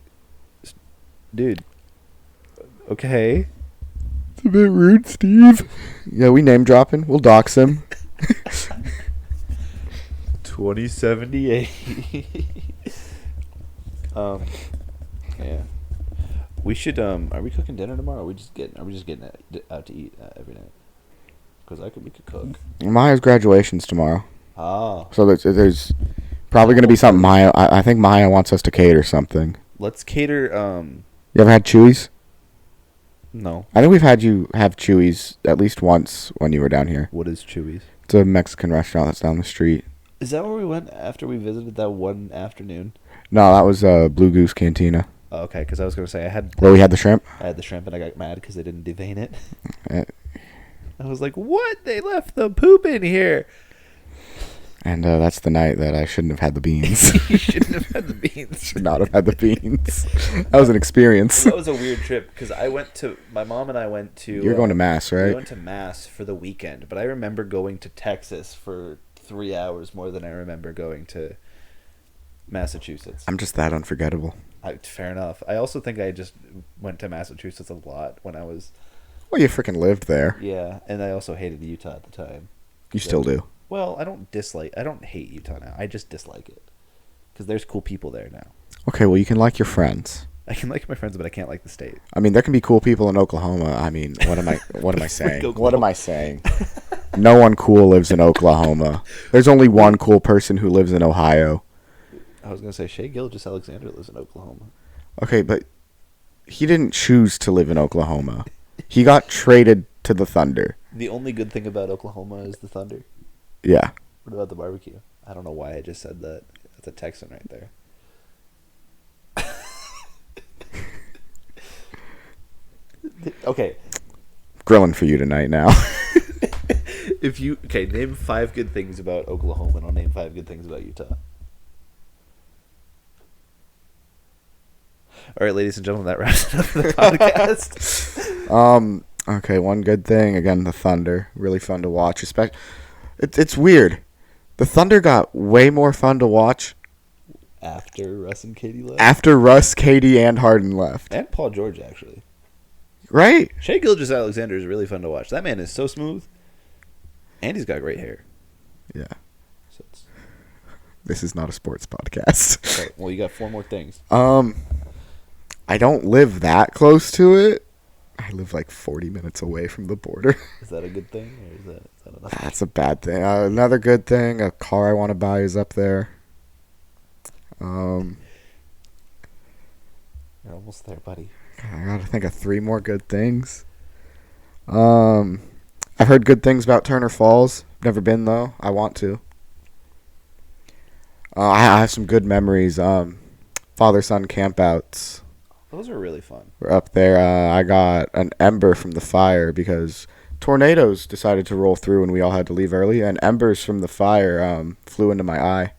Speaker 1: dude, okay.
Speaker 2: It's a bit rude, Steve. Yeah, we name dropping. We'll dox him.
Speaker 1: 2078. Yeah. We should. Are we cooking dinner tomorrow? Or are we just getting out to eat every night? Because we could cook.
Speaker 2: Maya's graduation's tomorrow.
Speaker 1: Oh.
Speaker 2: So there's probably going to be something Maya... I think Maya wants us to cater something.
Speaker 1: Let's cater.
Speaker 2: You ever had Chewy's?
Speaker 1: No.
Speaker 2: I think we've had you have Chewy's at least once when you were down here.
Speaker 1: What is Chewy's?
Speaker 2: It's a Mexican restaurant that's down the street.
Speaker 1: Is that where we went after we visited that one afternoon?
Speaker 2: No, that was Blue Goose Cantina.
Speaker 1: Oh, okay, because I was gonna say
Speaker 2: Where we had the shrimp?
Speaker 1: I had the shrimp and I got mad because they didn't devein it.
Speaker 2: Uh,
Speaker 1: I was like, "What? They left the poop in here."
Speaker 2: And that's the night that I shouldn't have had the beans.
Speaker 1: You shouldn't have had the beans.
Speaker 2: Should not have had the beans. That was an experience.
Speaker 1: That was a weird trip because my mom and I went to.
Speaker 2: You're going to Mass, right?
Speaker 1: We went to Mass for the weekend, but I remember going to Texas for 3 hours more than I remember going to Massachusetts.
Speaker 2: I'm just that unforgettable.
Speaker 1: Fair enough. I also think I just went to Massachusetts a lot when I was.
Speaker 2: Well, you freaking lived there.
Speaker 1: Yeah, and I also hated Utah at the time.
Speaker 2: You still do.
Speaker 1: Well, I don't hate Utah now. I just dislike it. Because there's cool people there now.
Speaker 2: Okay, well, you can like your friends.
Speaker 1: I can like my friends, but I can't like the state.
Speaker 2: I mean, there can be cool people in Oklahoma. I mean, what am I saying?
Speaker 1: Oklahoma.
Speaker 2: What am I saying? No one cool lives in Oklahoma. There's only one cool person who lives in Ohio.
Speaker 1: I was going to say Shea Gilgeous-Alexander lives in Oklahoma.
Speaker 2: Okay, but he didn't choose to live in Oklahoma. He got traded to the Thunder.
Speaker 1: The only good thing about Oklahoma is the Thunder.
Speaker 2: Yeah.
Speaker 1: What about the barbecue? I don't know why I just said that. That's a Texan right there. Okay.
Speaker 2: Grilling for you tonight now.
Speaker 1: Name 5 good things about Oklahoma, and I'll name 5 good things about Utah. All right, ladies and gentlemen, that wraps up the podcast.
Speaker 2: Okay, one good thing. Again, the Thunder. Really fun to watch. It's weird. The Thunder got way more fun to watch
Speaker 1: After Russ and Katie left.
Speaker 2: after Russ, Katie, and Harden left.
Speaker 1: And Paul George, actually.
Speaker 2: Right?
Speaker 1: Shea Gilgeous-Alexander is really fun to watch. That man is so smooth. And he's got great hair.
Speaker 2: Yeah.
Speaker 1: So it's...
Speaker 2: This is not a sports podcast.
Speaker 1: Okay, well, you got 4 more things.
Speaker 2: I don't live that close to it. I live like 40 minutes away from the border.
Speaker 1: Is that a good thing, or is that enough?
Speaker 2: That's a bad thing. Another good thing, a car I want to buy is up there.
Speaker 1: You're almost there, buddy.
Speaker 2: I gotta think of 3 more good things. I've heard good things about Turner Falls. Never been though. I want to. I have some good memories. father-son campouts
Speaker 1: Those are really fun.
Speaker 2: were up there. I got an ember from the fire because tornadoes decided to roll through and we all had to leave early, and embers from the fire flew into my eye.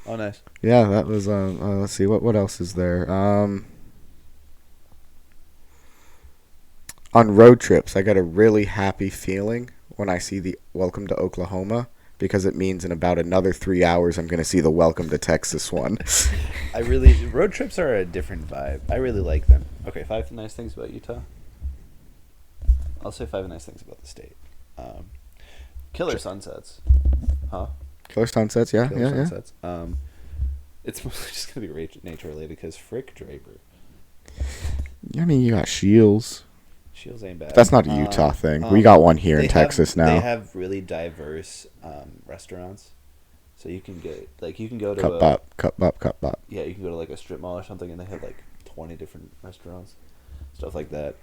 Speaker 1: Oh, nice.
Speaker 2: Yeah, that was let's see what else is there. On road trips, I get a really happy feeling when I see the Welcome to Oklahoma, because it means in about another 3 hours I'm going to see the Welcome to Texas one.
Speaker 1: Road trips are a different vibe. I really like them. Okay, 5 nice things about Utah. I'll say 5 nice things about the state. Killer sunsets. Huh?
Speaker 2: Killer sunsets, yeah,
Speaker 1: Killer
Speaker 2: yeah,
Speaker 1: sunsets. It's mostly just going to be nature related because frick Draper.
Speaker 2: yeah. I mean, you got Shields.
Speaker 1: Shields ain't bad.
Speaker 2: That's not a Utah thing. We got one here in Texas now.
Speaker 1: They have really diverse restaurants. So you can get, like, you can go to
Speaker 2: Cup bop.
Speaker 1: Yeah, you can go to like a strip mall or something, and they have like 20 different restaurants, stuff like that.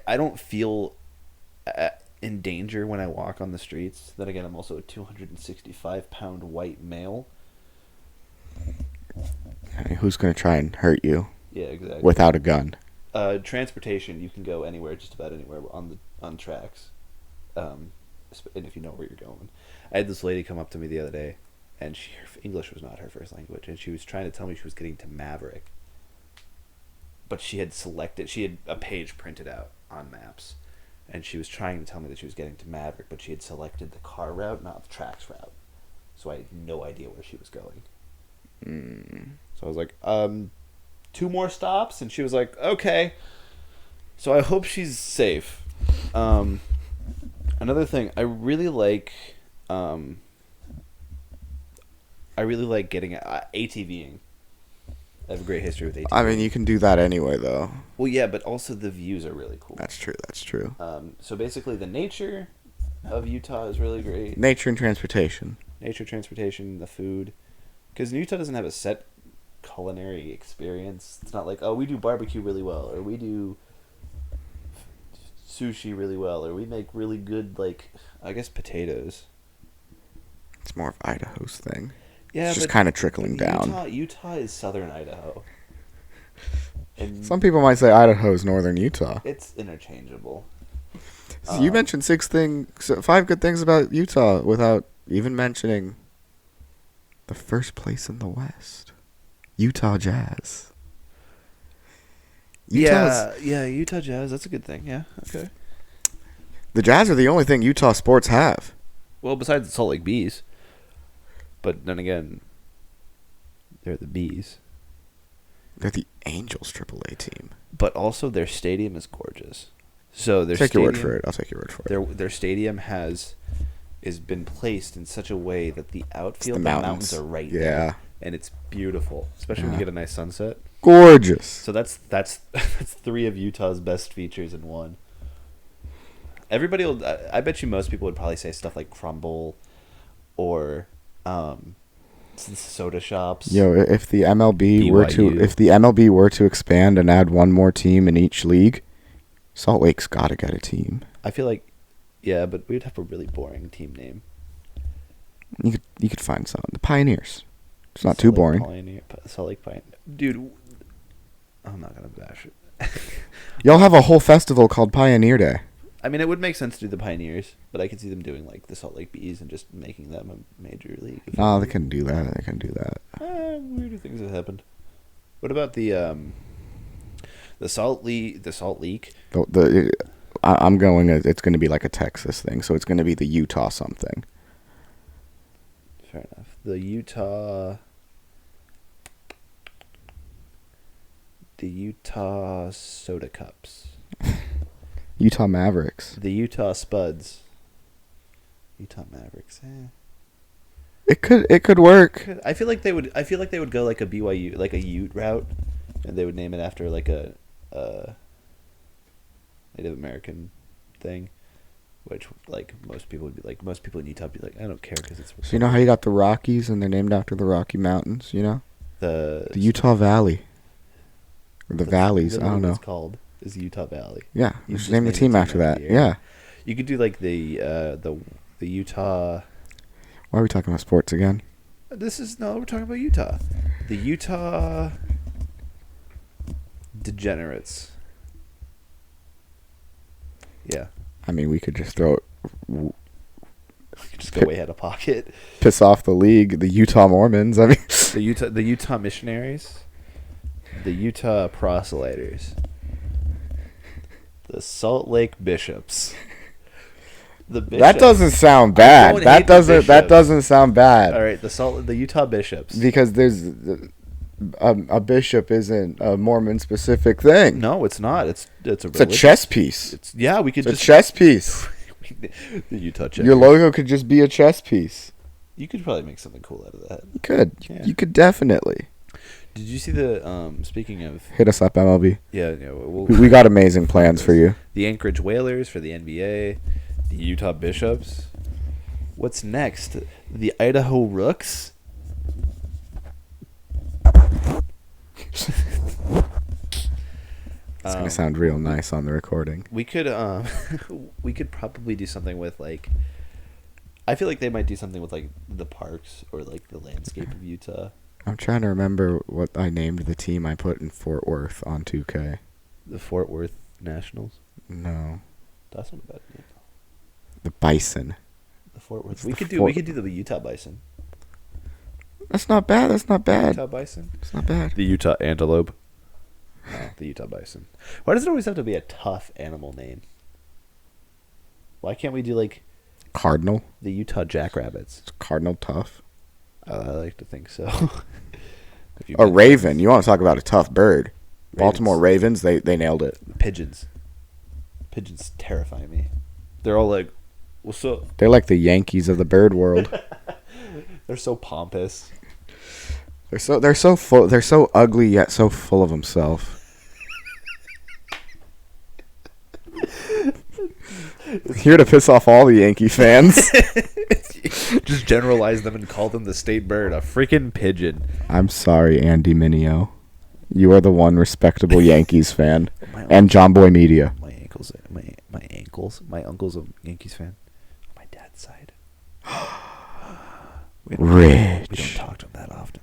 Speaker 1: I don't feel in danger when I walk on the streets. Then again, I'm also a 265-pound white male.
Speaker 2: I mean, who's going to try and hurt you
Speaker 1: Yeah, exactly.
Speaker 2: without a gun?
Speaker 1: Transportation, you can go anywhere, just about anywhere on tracks, and if you know where you're going. I had this lady come up to me the other day, and her English was not her first language, and she was trying to tell me she was getting to Maverick. But she had a page printed out on maps, and she was trying to tell me that she was getting to Maverick, but she had selected the car route, not the tracks route. So I had no idea where she was going. So I was like, 2 more stops? And she was like, okay. So I hope she's safe. Another thing, I really like getting ATVing. I have a great history with ATVing.
Speaker 2: I mean, you can do that anyway, though.
Speaker 1: Well, yeah, but also the views are really cool.
Speaker 2: That's true.
Speaker 1: So basically, the nature of Utah is really great.
Speaker 2: Nature and transportation.
Speaker 1: Nature, transportation, the food. Because Utah doesn't have a set culinary experience. It's not like, oh, we do barbecue really well, or we do sushi really well, or we make really good, like, I guess potatoes.
Speaker 2: It's more of Idaho's thing.
Speaker 1: Yeah,
Speaker 2: it's just kind of trickling down.
Speaker 1: Utah is southern Idaho. And
Speaker 2: some people might say Idaho is northern Utah.
Speaker 1: It's interchangeable.
Speaker 2: So you mentioned 5 good things about Utah without even mentioning the first place in the West, Utah Jazz.
Speaker 1: Yeah, Utah Jazz. That's a good thing. Yeah, okay.
Speaker 2: The Jazz are the only thing Utah sports have.
Speaker 1: Well, besides the Salt Lake Bees. But then again, they're the Bees.
Speaker 2: They're the Angels AAA team.
Speaker 1: But also their stadium is gorgeous. So their
Speaker 2: Take your word for it. I'll take your word for it.
Speaker 1: Their stadium has been placed in such a way that the outfield,
Speaker 2: the
Speaker 1: mountains are right there. And it's beautiful, especially when you get a nice sunset.
Speaker 2: Gorgeous.
Speaker 1: So that's 3 of Utah's best features in one. Everybody will. I bet you most people would probably say stuff like Crumble, or soda shops.
Speaker 2: Yo, if the MLB
Speaker 1: BYU.
Speaker 2: were to expand and add one more team in each league, Salt Lake's got to get a team.
Speaker 1: I feel like, yeah, but we'd have a really boring team name.
Speaker 2: You could find some. The Pioneers. It's not too boring.
Speaker 1: Salt Lake Pioneer. Dude, I'm not gonna bash it.
Speaker 2: Y'all have a whole festival called Pioneer Day.
Speaker 1: I mean, it would make sense to do the Pioneers, but I could see them doing like the Salt Lake Bees and just making them a major league.
Speaker 2: No, they couldn't do that.
Speaker 1: Weirder things have happened. What about the Salt Lake?
Speaker 2: I'm going. It's going to be like a Texas thing, so it's going to be the Utah something.
Speaker 1: Fair enough. The Utah Soda Cups.
Speaker 2: Utah Mavericks.
Speaker 1: The Utah Spuds. Utah Mavericks.
Speaker 2: It could work.
Speaker 1: I feel like they would go like a BYU, like a Ute route, and they would name it after like a Native American thing, which like most people in Utah would be like, I don't care because it's.
Speaker 2: So you know how you got the Rockies and they're named after the Rocky Mountains, you know? The Utah Valley. Or the Valleys, I don't know.
Speaker 1: What it's called is Utah Valley.
Speaker 2: Yeah, you should name the team after that. Yeah.
Speaker 1: You could do like the Utah.
Speaker 2: Why are we talking about sports again?
Speaker 1: We're talking about Utah. The Utah Degenerates. Yeah.
Speaker 2: I mean, we could just throw it,
Speaker 1: Just go way out of pocket.
Speaker 2: piss off the league. The Utah Mormons. I mean,
Speaker 1: The Utah Missionaries. The Utah Proselyters. The Salt Lake Bishops. The Bishops.
Speaker 2: that doesn't sound
Speaker 1: I
Speaker 2: bad.
Speaker 1: don't
Speaker 2: That
Speaker 1: hate the
Speaker 2: doesn't. That
Speaker 1: Bishops.
Speaker 2: doesn't sound bad.
Speaker 1: All right, the Utah Bishops.
Speaker 2: Because there's a bishop isn't a Mormon specific thing.
Speaker 1: No, it's not. It's a
Speaker 2: It's a
Speaker 1: religion.
Speaker 2: chess piece.
Speaker 1: We could
Speaker 2: It's a
Speaker 1: just
Speaker 2: chess piece.
Speaker 1: the Utah chess.
Speaker 2: Your logo could just be a chess piece.
Speaker 1: You could probably make something cool out of that.
Speaker 2: You could.
Speaker 1: Yeah.
Speaker 2: You could definitely.
Speaker 1: Did you see the speaking of
Speaker 2: Hit us up, MLB.
Speaker 1: we
Speaker 2: We got amazing plans for you.
Speaker 1: the Anchorage Whalers for the NBA, the Utah Bishops. What's next? The Idaho Rooks.
Speaker 2: It's gonna sound real nice on the recording.
Speaker 1: We could we could probably do something with like I feel like they might do something with like the parks or like the landscape of Utah.
Speaker 2: I'm trying to remember what I named the team I put in Fort Worth on 2K.
Speaker 1: The Fort Worth Nationals.
Speaker 2: No,
Speaker 1: That's not a bad name.
Speaker 2: the Bison.
Speaker 1: The Fort Worth.
Speaker 2: It's
Speaker 1: We
Speaker 2: the
Speaker 1: could do
Speaker 2: Fort-
Speaker 1: the Utah Bison.
Speaker 2: That's not bad. That's not bad.
Speaker 1: Utah Bison.
Speaker 2: It's not bad.
Speaker 1: The Utah Antelope. No, the Utah Bison. Why does it always have to be a tough animal name? Why can't we do like
Speaker 2: Cardinal.
Speaker 1: the Utah Jackrabbits?
Speaker 2: It's Cardinal tough.
Speaker 1: I like to think so. If you
Speaker 2: A
Speaker 1: bet-
Speaker 2: Raven. You want to talk about a tough bird?
Speaker 1: Ravens.
Speaker 2: Baltimore Ravens. They nailed it.
Speaker 1: Pigeons. Pigeons terrify me. They're all like, "What's up?"
Speaker 2: They're like the Yankees of the bird world.
Speaker 1: They're so pompous.
Speaker 2: They're so full. They're so ugly yet so full of themselves. Here to piss off all the Yankee fans.
Speaker 1: Just generalize them and call them the state bird, a freaking pigeon.
Speaker 2: I'm sorry, Andy Mineo. You are the one respectable Yankees fan,
Speaker 1: My
Speaker 2: and John Boy Media.
Speaker 1: my ankles, my uncle's a Yankees fan. On my dad's side. We don't
Speaker 2: Rich.
Speaker 1: talk to him that often.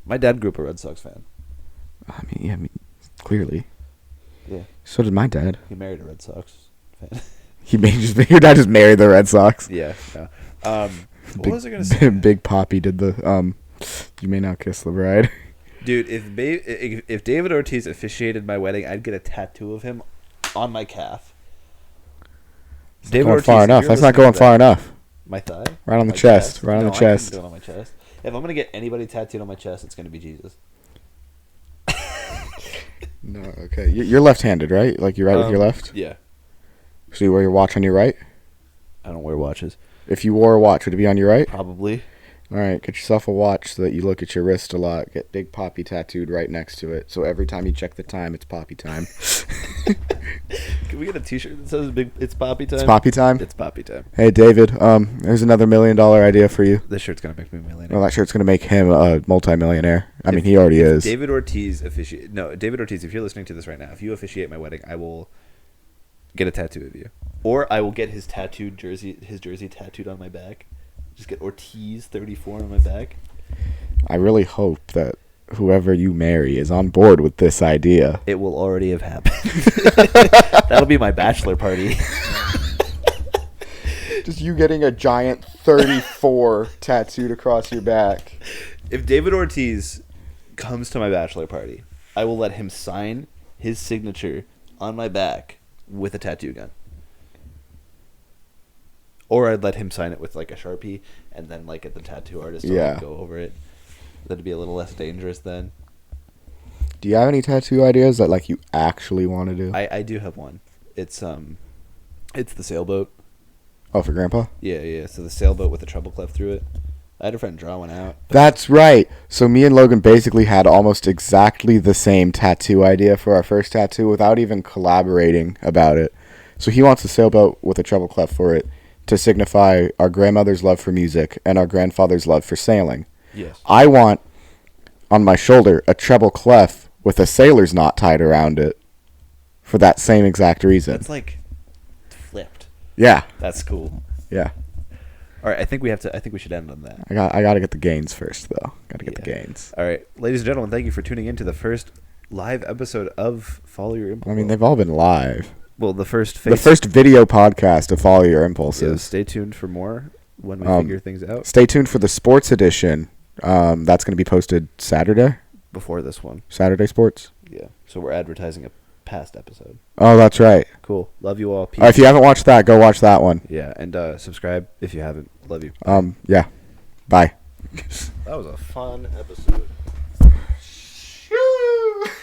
Speaker 1: My dad grew up a Red Sox fan.
Speaker 2: I mean, clearly.
Speaker 1: Yeah,
Speaker 2: So did my dad.
Speaker 1: he married a Red Sox fan.
Speaker 2: Your dad just married the Red Sox.
Speaker 1: Yeah. No. What
Speaker 2: Big,
Speaker 1: was I gonna say?
Speaker 2: Big Poppy did the You may now kiss the bride.
Speaker 1: Dude, if David Ortiz officiated my wedding, I'd get a tattoo of him on my calf.
Speaker 2: David going far
Speaker 1: if
Speaker 2: enough.
Speaker 1: you're
Speaker 2: That's not
Speaker 1: listening
Speaker 2: going
Speaker 1: to
Speaker 2: far
Speaker 1: that-
Speaker 2: enough.
Speaker 1: My thigh?
Speaker 2: Right on the
Speaker 1: My
Speaker 2: chest. Right on the
Speaker 1: No, I couldn't
Speaker 2: chest.
Speaker 1: do it on my chest. If I'm gonna get anybody tattooed on my chest, it's gonna be Jesus.
Speaker 2: No, okay. You're left-handed, right? Like you write with your left.
Speaker 1: Yeah.
Speaker 2: So you wear your watch on your right.
Speaker 1: I don't wear watches.
Speaker 2: If you wore a watch, would it be on your right?
Speaker 1: Probably.
Speaker 2: All right. Get yourself a watch so that you look at your wrist a lot. Get Big Poppy tattooed right next to it. So every time you check the time, it's Poppy time.
Speaker 1: Can we get a T-shirt that says "It's Poppy time"?
Speaker 2: It's Poppy time.
Speaker 1: It's Poppy time.
Speaker 2: Hey David, there's another $1 million idea for you.
Speaker 1: This shirt's gonna make me a millionaire.
Speaker 2: Well, that shirt's gonna make him a multimillionaire. I mean, he already is.
Speaker 1: David Ortiz officiate. No, David Ortiz. If you're listening to this right now, if you officiate my wedding, I will get a tattoo of you, or I will get his jersey tattooed on my back. Just get Ortiz 34 on my back.
Speaker 2: I really hope that whoever you marry is on board with this idea.
Speaker 1: It will already have happened. That'll be my bachelor party.
Speaker 2: Just you getting a giant 34 tattooed across your back.
Speaker 1: If David Ortiz comes to my bachelor party, I will let him sign his signature on my back with a tattoo gun. Or I'd let him sign it with like a Sharpie and then like get the tattoo artist to
Speaker 2: Yeah.
Speaker 1: like, go over it. That'd be a little less dangerous then.
Speaker 2: Do you have any tattoo ideas that like you actually want to do?
Speaker 1: I do have one. It's the sailboat.
Speaker 2: Oh, for Grandpa?
Speaker 1: Yeah. So the sailboat with the treble clef through it. I had a friend draw one out.
Speaker 2: That's right. So me and Logan basically had almost exactly the same tattoo idea for our first tattoo without even collaborating about it. So he wants a sailboat with a treble clef for it to signify our grandmother's love for music and our grandfather's love for sailing.
Speaker 1: Yes.
Speaker 2: I want on my shoulder a treble clef with a sailor's knot tied around it for that same exact reason.
Speaker 1: That's like flipped.
Speaker 2: Yeah.
Speaker 1: That's cool.
Speaker 2: Yeah.
Speaker 1: All right, I think we should end on that.
Speaker 2: I got to get the gains first, though. Got to get the
Speaker 1: Yeah.
Speaker 2: gains.
Speaker 1: All right, ladies and gentlemen, thank you for tuning in to the first live episode of Follow Your Impulse.
Speaker 2: I mean, they've all been live.
Speaker 1: well, the first
Speaker 2: The first video podcast of Follow Your
Speaker 1: So
Speaker 2: Impulses.
Speaker 1: stay tuned for more when we
Speaker 2: Um,
Speaker 1: figure things out
Speaker 2: Stay tuned for the sports edition. That's going to be posted Saturday.
Speaker 1: before this one.
Speaker 2: Saturday sports.
Speaker 1: Yeah. So we're advertising a past episode.
Speaker 2: Oh, that's right.
Speaker 1: Cool. Love you all. Peace.
Speaker 2: If you haven't watched that, go watch that one.
Speaker 1: Yeah, and subscribe if you haven't. Love you.
Speaker 2: Yeah. Bye.
Speaker 1: That was a fun episode.